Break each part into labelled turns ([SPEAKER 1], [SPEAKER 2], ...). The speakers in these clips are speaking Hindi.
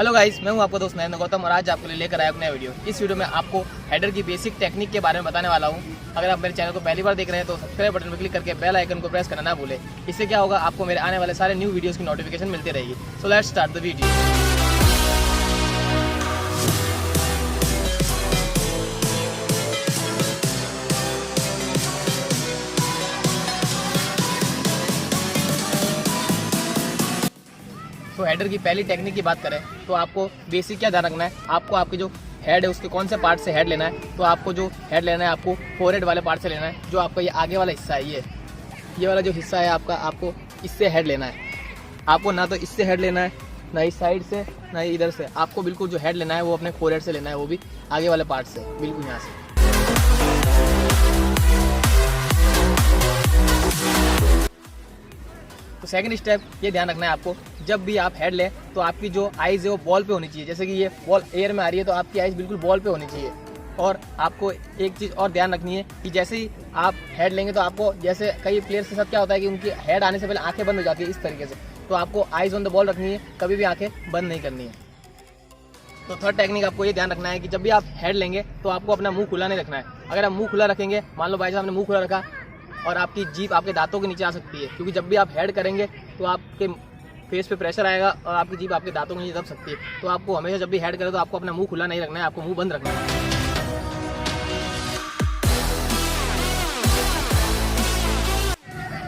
[SPEAKER 1] हेलो गाइस, मैं हूं आपका दोस्त नरेंद्र गौतम और आज आपके लिए लेकर आया एक नया वीडियो। इस वीडियो में आपको हेडर की बेसिक टेक्निक के बारे में बताने वाला हूं। अगर आप मेरे चैनल को पहली बार देख रहे हैं तो सब्सक्राइब बटन पर क्लिक करके बेल आइकन को प्रेस करना ना भूलें। इससे क्या होगा, आपको मेरे आने वाले सारे न्यू वीडियोज़ की नोटिफिकेशन मिलती रहेगी। So let's start the video. तो हेडर की पहली टेक्निक की बात करें तो आपको बेसिक क्या ध्यान रखना है, आपको आपके जो हेड है उसके कौन से पार्ट से हेड लेना है। तो आपको जो हेड लेना है आपको फोरहेड वाले पार्ट से लेना है। जो आपका ये आगे वाला हिस्सा है, ये वाला जो हिस्सा है आपका, आपको इससे हेड लेना है। आपको ना तो इससे हेड लेना है, ना इस साइड से, ना इधर से। आपको बिल्कुल जो हेड लेना है वो अपने फोरहेड से लेना है, वो भी आगे वाले पार्ट से, बिल्कुल यहाँ से। तो सेकंड स्टेप ये ध्यान रखना है आपको, जब भी आप हेड लें तो आपकी जो आइज़ है वो बॉल पे होनी चाहिए। जैसे कि ये बॉल एयर में आ रही है तो आपकी आइज़ बिल्कुल बॉल पे होनी चाहिए। और आपको एक चीज़ और ध्यान रखनी है कि जैसे ही आप हेड लेंगे तो आपको, जैसे कई प्लेयर्स के साथ क्या होता है कि उनकी हेड आने से पहले आंखें बंद हो जाती है इस तरीके से। तो आपको आइज़ ऑन द बॉल रखनी है, कभी भी आंखें बंद नहीं करनी है। तो थर्ड टेक्निक आपको ये ध्यान रखना है कि जब भी आप हेड लेंगे तो आपको अपना मुंह खुला नहीं रखना है। अगर आप मुंह खुला रखेंगे, मान लो भाई साहब ने मुंह खुला रखा और आपकी जीभ आपके दांतों के नीचे आ सकती है, क्योंकि जब भी आप हेड करेंगे तो आपके फेस पे प्रेशर आएगा और आपकी जीभ आपके दांतों के नीचे दब सकती है। तो आपको हमेशा जब भी हेड करें तो आपको अपना मुंह खुला नहीं रखना है, आपको मुंह बंद रखना है।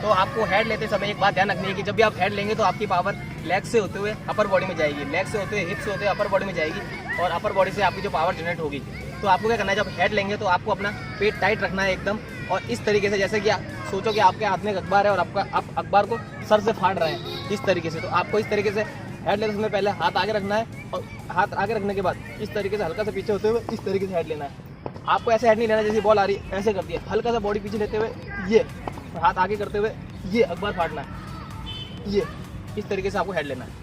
[SPEAKER 1] तो आपको हेड लेते समय एक बात ध्यान रखनी है कि जब भी आप हेड लेंगे तो आपकी पावर लेग से होते हुए अपर बॉडी में जाएगी, लेग से होते हुए हिप से होते हुए अपर बॉडी में जाएगी और अपर बॉडी से आपकी जो पावर जनरेट होगी। तो आपको क्या करना है, जब हेड लेंगे तो आपको अपना पेट टाइट रखना है एकदम, और इस तरीके से जैसे कि आप सोचो कि आपके हाथ में एक अखबार है और आप अखबार को सर से फाड़ रहे हैं इस तरीके से। तो आपको इस तरीके से हेड लेते समय पहले हाथ आगे रखना है और हाथ आगे रखने के बाद इस तरीके से हल्का से पीछे होते हुए इस तरीके से हेड लेना है। आपको ऐसे हेड नहीं लेना जैसे बॉल आ रही है ऐसे कर दिया, हल्का सा बॉडी पीछे लेते हुए ये, हाथ आगे करते हुए ये अखबार फाड़ना है, ये इस तरीके से आपको हेड लेना है।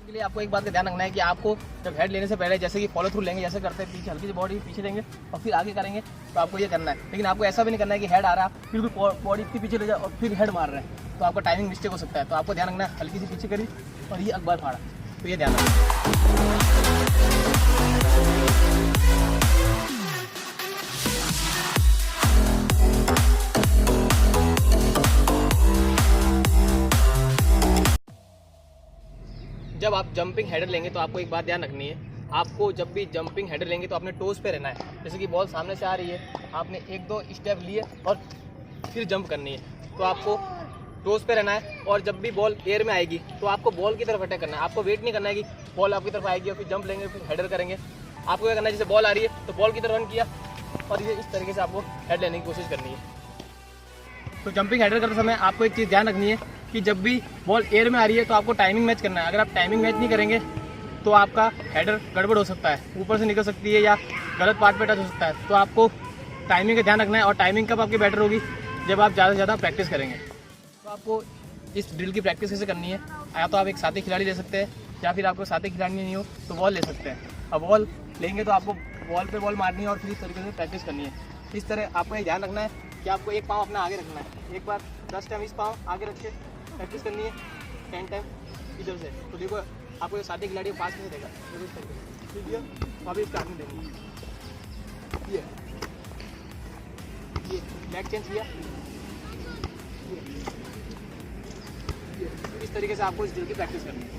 [SPEAKER 1] के लिए आपको एक बात का ध्यान रखना है कि आपको जब हेड लेने से पहले जैसे कि फॉलो थ्रू लेंगे, जैसे करते हैं पीछे हल्की सी बॉडी पीछे लेंगे और फिर आगे करेंगे, तो आपको ये करना है। लेकिन आपको ऐसा भी नहीं करना है कि हेड आ रहा है बिल्कुल बॉडी इतनी पीछे ले जाओ और फिर हेड मार रहे हैं, तो आपका टाइमिंग मिस्टेक हो सकता है। तो आपको ध्यान रखना है हल्की सी पीछे करी और ये अखबार फाड़ा, तो ये ध्यान रखना। जब आप जंपिंग हेडर लेंगे तो आपको एक बात ध्यान रखनी है, आपको जब भी जंपिंग हेडर लेंगे तो अपने टोज पे रहना है। जैसे कि बॉल सामने से आ रही है, आपने एक दो स्टेप लिए और फिर जंप करनी है, तो आपको टोज पे रहना है। और जब भी बॉल एयर में आएगी तो आपको बॉल की तरफ अटैक करना है, आपको वेट नहीं करना है कि बॉल आपकी तरफ आएगी और फिर जंप लेंगे फिर हेडर करेंगे। आपको क्या करना है, जैसे बॉल आ रही है तो बॉल की तरफ रन किया और ये इस तरीके से आपको हेड लेने की कोशिश करनी है। तो जंपिंग हेडर करते समय आपको एक चीज़ ध्यान रखनी है कि जब भी बॉल एयर में आ रही है तो आपको टाइमिंग मैच करना है। अगर आप टाइमिंग मैच नहीं करेंगे तो आपका हेडर गड़बड़ हो सकता है, ऊपर से निकल सकती है या गलत पार्ट पे टच हो सकता है। तो आपको टाइमिंग का ध्यान रखना है। और टाइमिंग कब आपकी बेटर होगी, जब आप ज़्यादा से ज़्यादा प्रैक्टिस करेंगे। तो आपको इस ड्रिल की प्रैक्टिस कैसे करनी है, या तो आप एक साथी खिलाड़ी ले सकते हैं या फिर आपको साथी खिलाड़ी नहीं हो तो बॉल ले सकते हैं। अब बॉल लेंगे तो आपको बॉल पे बॉल मारनी है और फिर इस तरीके से प्रैक्टिस करनी है। इस तरह आपको ये ध्यान रखना है कि आपको एक पाँव अपना आगे रखना है, एक बार 10 टाइम इस पाँव आगे रख के प्रैक्टिस करनी है, 10 टाइम इधर से। तो देखो आपको ये साथी खिलाड़ी पास कैसे देगा, देखो इस तरीके से दिया, अभी इसका हाथ में देंगे, ये बैक चेंज किया, ये इस तरीके से आपको इस ड्रिल की प्रैक्टिस करनी है।